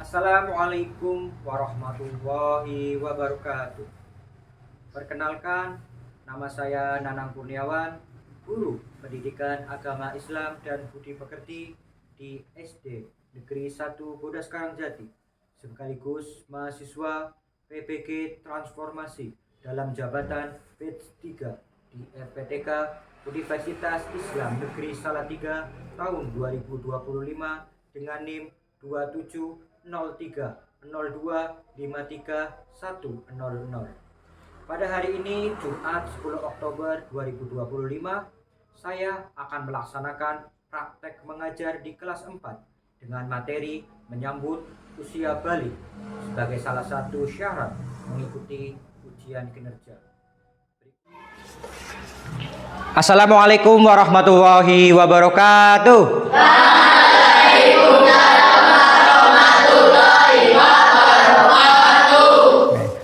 Assalamualaikum warahmatullahi wabarakatuh. Perkenalkan, nama saya Nanang Kurniawan, guru pendidikan agama Islam dan budi pekerti di SD Negeri 1 Bodas Karangjati, sekaligus mahasiswa PBG Transformasi dalam jabatan batch 3 di FPTK Universitas Islam Negeri Salatiga tahun 2025 dengan NIM 2703025310. Pada hari ini Jumat 10 Oktober 2025, saya akan melaksanakan praktek mengajar di kelas 4 dengan materi menyambut usia balik sebagai salah satu syarat mengikuti ujian kinerja. Assalamualaikum warahmatullahi wabarakatuh.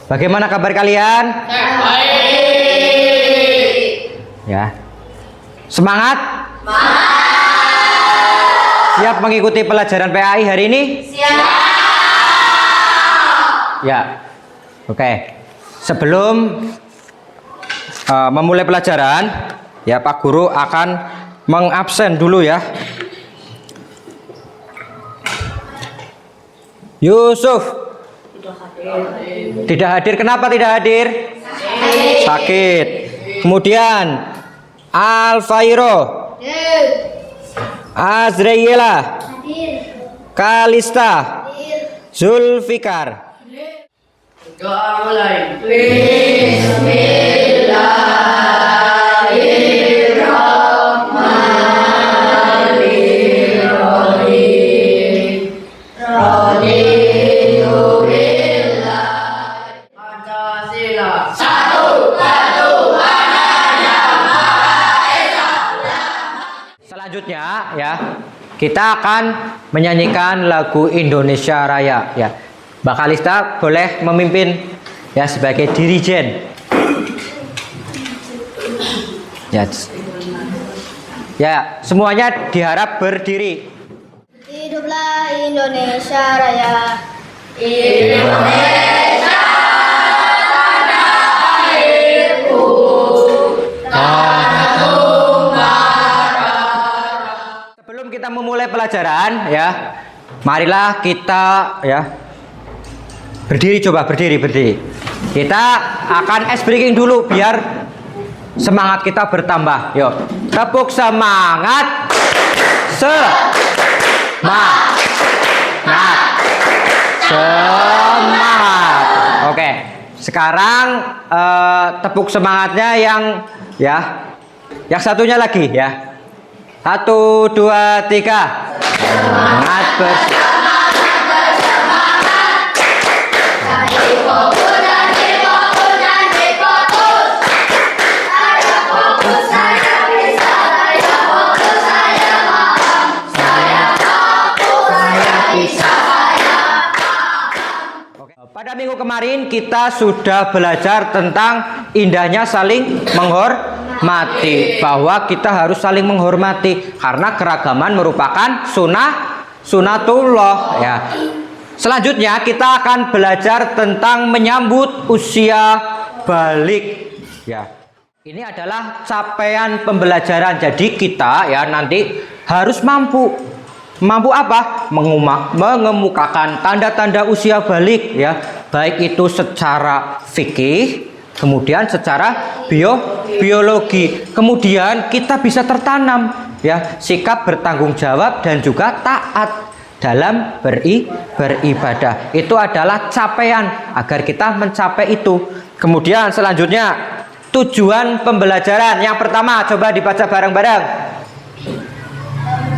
Bagaimana kabar kalian? Baik. Ya. Semangat? Siap mengikuti pelajaran PAI hari ini? Siap. Ya. Oke. Sebelum memulai pelajaran, ya Pak Guru akan mengabsen dulu ya. Yusuf tidak hadir. Kenapa tidak hadir? Sakit. Kemudian Alfairo, Azraela, Kalista, Zulfikar. Doa mulai. Bismillahirrahmanirrahim. Pancasila. Selanjutnya ya, kita akan menyanyikan lagu Indonesia Raya ya. Mbak Kalista boleh memimpin ya sebagai dirijen. Ya. Ya, semuanya diharap berdiri. Hiduplah Indonesia Raya. Indonesia tanah airku, tanah tumpah. Sebelum kita memulai pelajaran ya, marilah kita ya berdiri, coba berdiri. Kita akan ice breaking dulu biar semangat kita bertambah. Yuk, tepuk semangat. Semangat. Oke, sekarang tepuk semangatnya yang satunya lagi ya. 1, 2, 3. Semangat bersama. Pada minggu kemarin kita sudah belajar tentang indahnya saling menghormati, bahwa kita harus saling menghormati karena keragaman merupakan sunatullah ya. Selanjutnya kita akan belajar tentang menyambut usia balik ya. Ini adalah capaian pembelajaran. Jadi kita ya nanti harus mampu apa? Mengemukakan tanda-tanda usia balik ya, baik itu secara fikih, kemudian secara biologi. Kemudian kita bisa tertanam ya sikap bertanggung jawab dan juga taat dalam beribadah. Itu adalah capaian agar kita mencapai itu. Kemudian selanjutnya tujuan pembelajaran. Yang pertama coba dibaca bareng-bareng.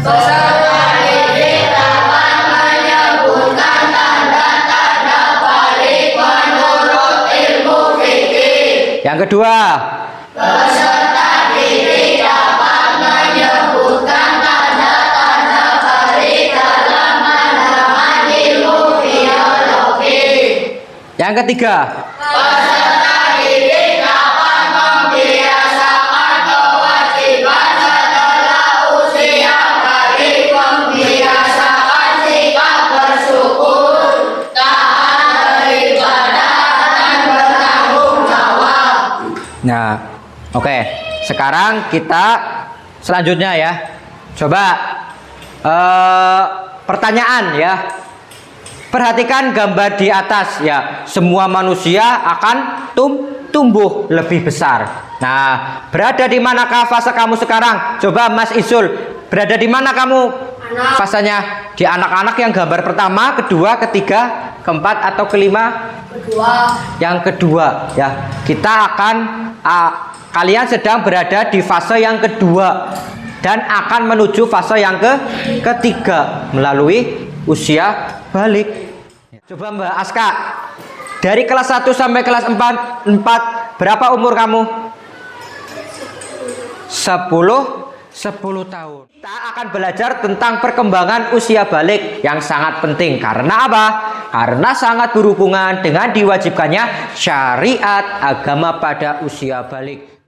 Peserta didik dapat menyebutkan tanda-tanda balik menurut ilmu fikih. Yang kedua, Peserta didik dapat menyebutkan tanda-tanda balik dalam pemahaman ilmu biologi. yang ketiga, Peserta didik dapat membiasakan kewajiban setelah usia balik, membiasakan sikap bersyukur Oke, sekarang kita selanjutnya ya. Coba pertanyaan ya. Perhatikan gambar di atas ya. Semua manusia akan tumbuh lebih besar. Nah, berada di manakah fase kamu sekarang? Coba Mas Isul, berada di mana kamu fasenya? Di anak-anak yang gambar pertama, kedua, ketiga, keempat atau kelima? Kedua. Yang kedua ya. Kita akan kalian sedang berada di fase yang kedua dan akan menuju fase yang ketiga melalui usia balik. Coba Mbak Aska, dari kelas 1 sampai kelas 4 berapa umur kamu? 10 tahun. Kita akan belajar tentang perkembangan usia balik yang sangat penting. Karena apa? Karena sangat berhubungan dengan diwajibkannya syariat agama pada usia balik.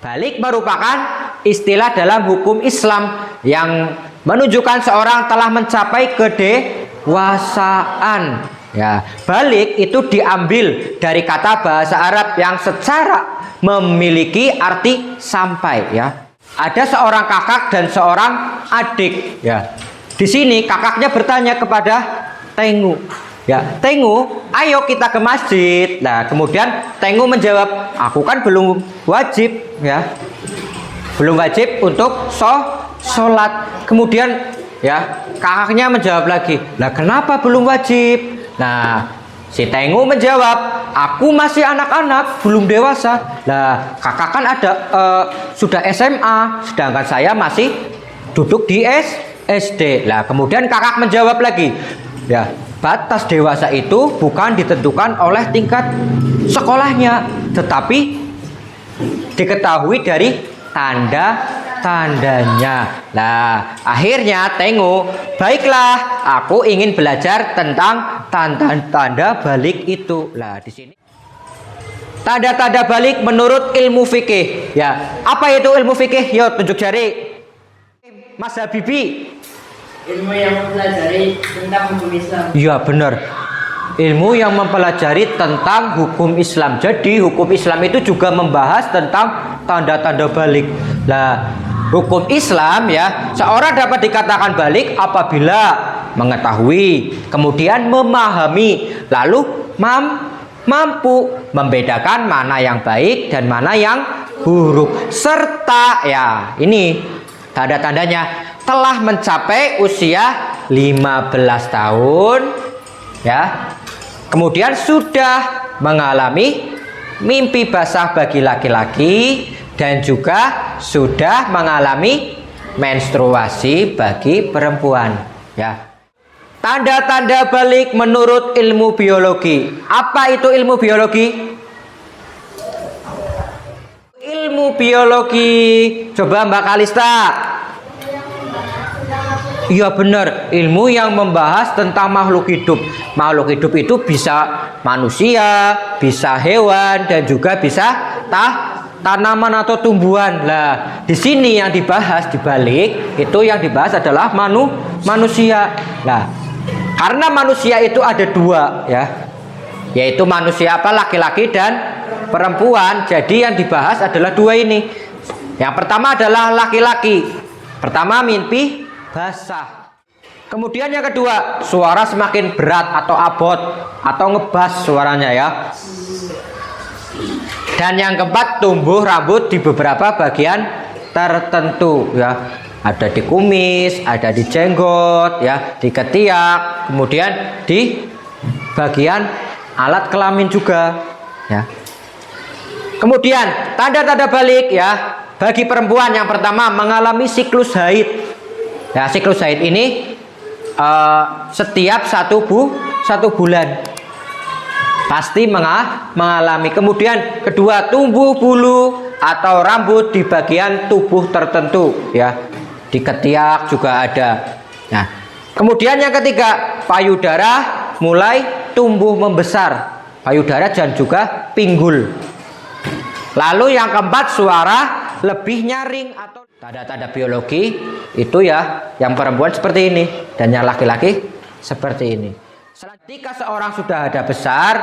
Balik merupakan istilah dalam hukum Islam yang menunjukkan seorang telah mencapai kedewasaan. Ya, balik itu diambil dari kata bahasa Arab yang secara memiliki arti sampai ya. Ada seorang kakak dan seorang adik ya. Di sini kakaknya bertanya kepada Tengu. Ya, Tengu, ayo kita ke masjid. Nah, kemudian Tengu menjawab, aku kan belum wajib ya. Belum wajib untuk sholat. Kemudian ya, kakaknya menjawab lagi, "Lah kenapa belum wajib?" Nah, si Tengu menjawab, aku masih anak-anak, belum dewasa. Nah, kakak kan ada sudah SMA, sedangkan saya masih duduk di SD. Nah, kemudian kakak menjawab lagi, ya, batas dewasa itu bukan ditentukan oleh tingkat sekolahnya, tetapi diketahui dari tandanya. Nah, akhirnya Tengu, baiklah, aku ingin belajar tentang tanda-tanda balik itu. Nah, di sini tanda-tanda balik menurut ilmu fikih. Ya, apa itu ilmu fikih? Yo, tunjuk jari. Mas Habibi. Ilmu yang mempelajari tentang hukum Islam. Iya, benar. Ilmu yang mempelajari tentang hukum Islam. Jadi hukum Islam itu juga membahas tentang tanda-tanda balik. Nah, hukum Islam ya, seorang dapat dikatakan balik apabila mengetahui, kemudian memahami, lalu mampu membedakan mana yang baik dan mana yang buruk, serta ya ini tanda-tandanya telah mencapai usia 15 tahun ya. Kemudian sudah mengalami mimpi basah bagi laki-laki dan juga sudah mengalami menstruasi bagi perempuan ya. Tanda-tanda balik menurut ilmu biologi. Apa itu ilmu biologi? Ilmu biologi. Coba Mbak Kalista. Iya benar, ilmu yang membahas tentang makhluk hidup. Makhluk hidup itu bisa manusia, bisa hewan, dan juga bisa tanaman atau tumbuhan. Lah, di sini yang dibahas di balik itu yang dibahas adalah manusia. Nah, karena manusia itu ada dua ya, yaitu manusia apa, laki-laki dan perempuan. Jadi yang dibahas adalah dua ini. Yang pertama adalah laki-laki. Pertama mimpi basah. Kemudian yang kedua, suara semakin berat atau abot atau ngebas suaranya ya. Dan yang keempat, tumbuh rambut di beberapa bagian tertentu ya. Ada di kumis, ada di jenggot ya, di ketiak, kemudian di bagian alat kelamin juga ya. Kemudian tanda-tanda balik ya, bagi perempuan yang pertama mengalami siklus haid. Ya, siklus haid ini setiap satu bulan pasti mengalami. Kemudian kedua, tumbuh bulu atau rambut di bagian tubuh tertentu ya, di ketiak juga ada. Nah, kemudian yang ketiga, payudara mulai tumbuh membesar, payudara dan juga pinggul. Lalu yang keempat, suara lebih nyaring atau tanda-tanda biologi itu ya, yang perempuan seperti ini dan yang laki-laki seperti ini. Ketika seorang sudah ada besar,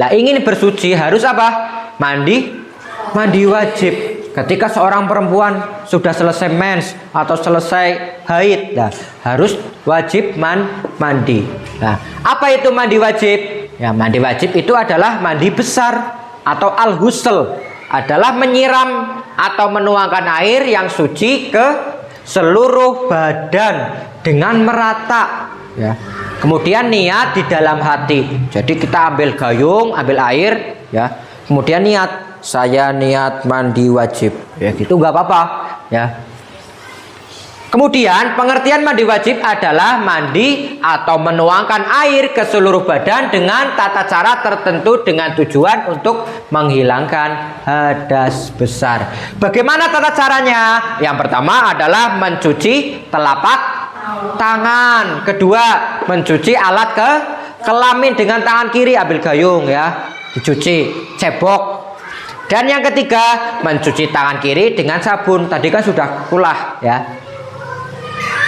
lah ingin bersuci harus apa? Mandi wajib. ketika seorang perempuan sudah selesai mens atau selesai haid, nah, harus wajib mandi. Nah, apa itu mandi wajib? Ya, mandi wajib itu adalah mandi besar atau al-ghusl, adalah menyiram atau menuangkan air yang suci ke seluruh badan dengan merata. Ya. Kemudian niat di dalam hati. Jadi kita ambil gayung, ambil air, ya. Kemudian niat. Saya niat mandi wajib, ya gitu nggak apa-apa, ya. Kemudian pengertian mandi wajib adalah mandi atau menuangkan air ke seluruh badan dengan tata cara tertentu dengan tujuan untuk menghilangkan hadas besar. Bagaimana tata caranya? Yang pertama adalah mencuci telapak tangan. Kedua, mencuci alat kelamin dengan tangan kiri, ambil gayung, ya, dicuci, cebok. Dan yang ketiga, mencuci tangan kiri dengan sabun. Tadi kan sudah kulah, ya.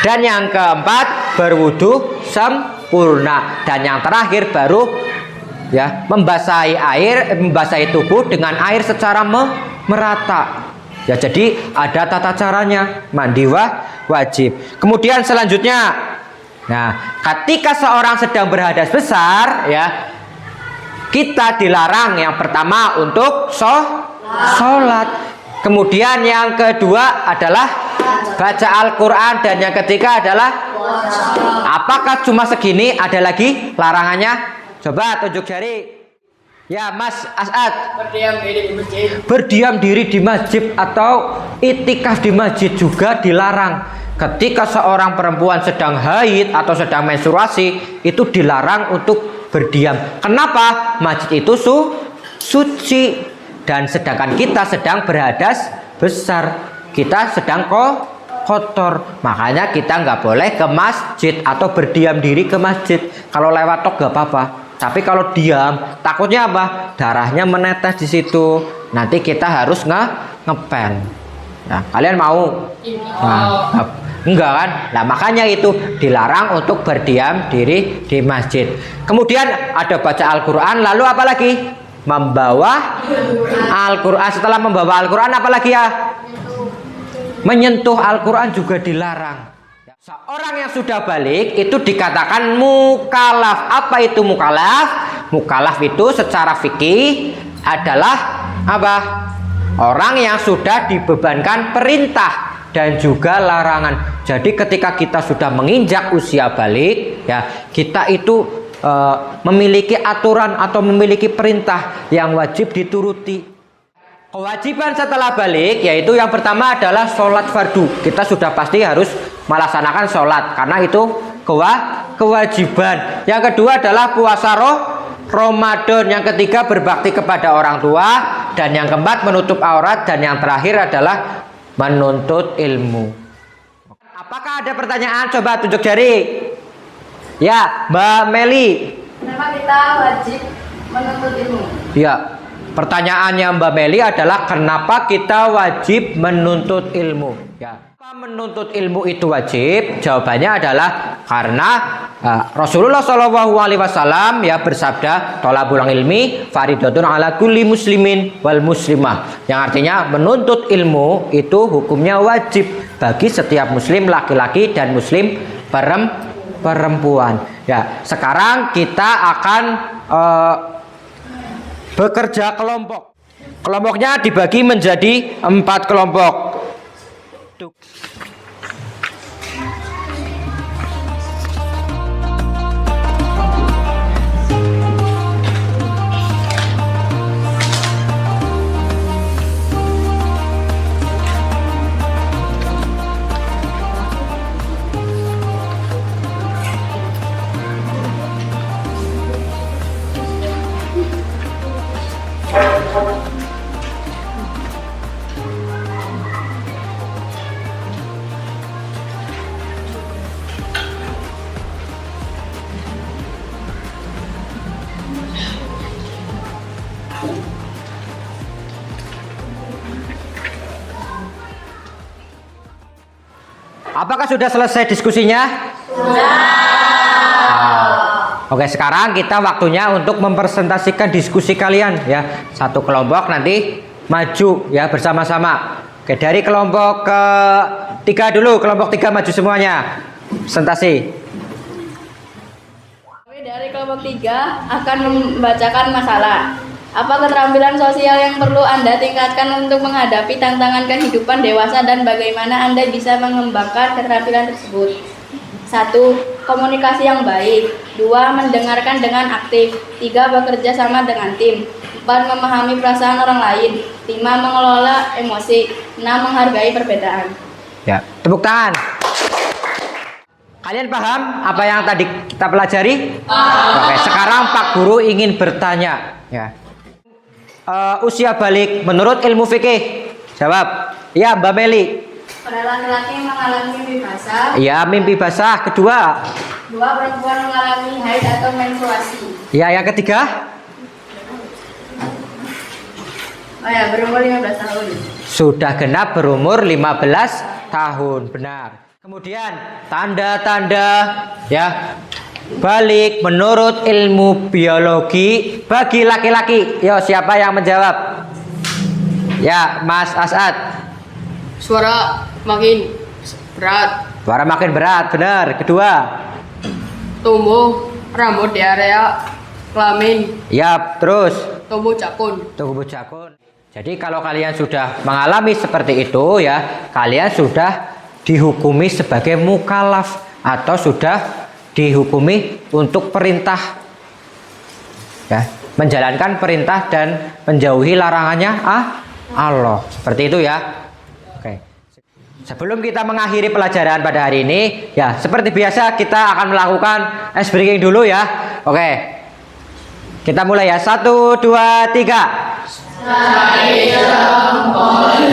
Dan yang keempat, berwudu sempurna. Dan yang terakhir baru, ya, membasahi tubuh dengan air secara merata. Ya, jadi ada tata caranya mandi wajib. Kemudian selanjutnya, nah, ketika seorang sedang berhadas besar, ya, kita dilarang yang pertama untuk sholat. Kemudian yang kedua adalah baca Al-Quran. Dan yang ketiga adalah apakah cuma segini? Ada lagi larangannya? Coba tunjuk jari. Ya, Mas As'ad. Berdiam diri di masjid. Berdiam diri di masjid atau itikaf di masjid juga dilarang. Ketika seorang perempuan sedang haid atau sedang menstruasi, itu dilarang untuk berdiam. Kenapa? Masjid itu suci, dan sedangkan kita sedang berhadas besar, kita sedang kotor. Makanya kita nggak boleh ke masjid atau berdiam diri ke masjid. Kalau lewat tok nggak apa-apa. Tapi kalau diam, takutnya apa? Darahnya menetes di situ. Nanti kita harus ngepel. Nah, kalian mau? Nah, enggak kan? Nah, makanya itu dilarang untuk berdiam diri di masjid. Kemudian ada baca Al-Quran. Lalu apa lagi? Membawa Al-Quran. Setelah membawa Al-Quran apa lagi, ya? Menyentuh Al-Quran juga dilarang. Seorang yang sudah balik itu dikatakan mukalaf. Apa itu mukalaf? Mukalaf itu secara fikih adalah apa? Orang yang sudah dibebankan perintah dan juga larangan. Jadi ketika kita sudah menginjak usia balik, ya, kita itu memiliki aturan atau memiliki perintah yang wajib dituruti. Kewajiban setelah balik yaitu yang pertama adalah sholat fardu. Kita sudah pasti harus melaksanakan sholat karena itu kewajiban. Yang kedua adalah puasa Ramadan. Yang ketiga berbakti kepada orang tua. Dan yang keempat menutup aurat. Dan yang terakhir adalah menuntut ilmu. Apakah ada pertanyaan? Coba tunjuk jari. Ya, Mbak Meli. Kenapa kita wajib menuntut ilmu? Ya, pertanyaannya Mbak Meli adalah kenapa kita wajib menuntut ilmu? Ya, menuntut ilmu itu wajib? Jawabannya adalah karena Rasulullah SAW ya bersabda, thalabul ilmi faridatun ala kulli muslimin wal muslimah. Yang artinya menuntut ilmu itu hukumnya wajib bagi setiap muslim laki-laki dan muslim perempuan. Ya, sekarang kita akan bekerja kelompok. Kelompoknya dibagi menjadi 4 kelompok. Apakah sudah selesai diskusinya? Sudah. Oke, sekarang kita waktunya untuk mempresentasikan diskusi kalian ya. Satu kelompok nanti maju ya bersama-sama. Oke, dari kelompok ketiga dulu, kelompok 3 maju semuanya. Presentasi. Kami dari kelompok 3 akan membacakan masalah. Apa keterampilan sosial yang perlu Anda tingkatkan untuk menghadapi tantangan kehidupan dewasa dan bagaimana Anda bisa mengembangkan keterampilan tersebut? 1. Komunikasi yang baik. 2. Mendengarkan dengan aktif. 3. Bekerja sama dengan tim. 4. Memahami perasaan orang lain. 5. Mengelola emosi. 6. Menghargai perbedaan. Ya, tepuk tangan. Kalian paham apa yang tadi kita pelajari? Oke, sekarang Pak Guru ingin bertanya. Ya. Usia balik menurut ilmu fikih. Jawab. Ya, Mbak Meli. Pada laki-laki yang mengalami mimpi basah. Ya, mimpi basah. Kedua. 2. Perempuan mengalami haid atau menstruasi. Ya, yang ketiga. Oh ya, berumur 15 tahun. Sudah genap berumur 15 tahun. Benar. Kemudian tanda-tanda ya balik menurut ilmu biologi bagi laki-laki. Yo, siapa yang menjawab? Ya, Mas Asad. Suara makin berat. Suara makin berat, benar. Kedua. Tumbuh rambut di area kelamin. Ya, terus. Tumbuh cakun. Tubuh jakun. Jadi kalau kalian sudah mengalami seperti itu ya, kalian sudah dihukumi sebagai mukallaf atau sudah dihukumi untuk perintah ya, menjalankan perintah dan menjauhi larangannya Allah. Seperti itu ya. Oke. Sebelum kita mengakhiri pelajaran pada hari ini, ya seperti biasa kita akan melakukan ice breaking dulu ya. Oke. Kita mulai ya. 1, 2, 3.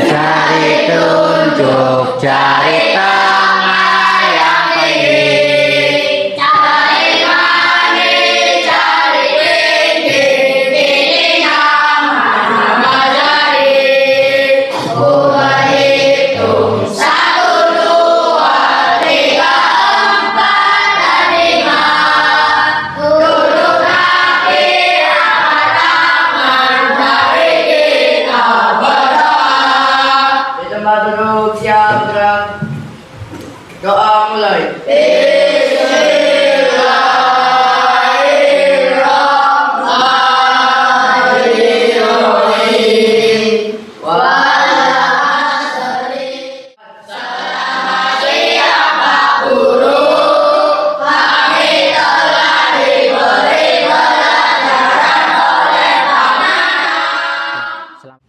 Jari tunjuk, jari tengah yang pendek. Jari manis, jari pinggir, ininya nama jari. Gua hitung 1, 2, 3, 4 dan 5. Duduk rapi, angkat tangan, mari kita berdoa. Di tempat duduk siap gerak. Doa mulai.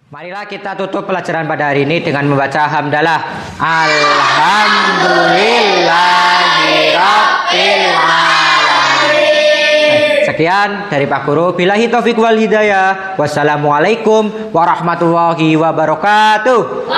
Marilah kita tutup pelajaran pada hari ini dengan membaca hamdalah. Alhamdulillahirabbil alamin. Sekian dari Pak Guru. Billahi taufiq wal hidayah. Wassalamualaikum warahmatullahi wabarakatuh.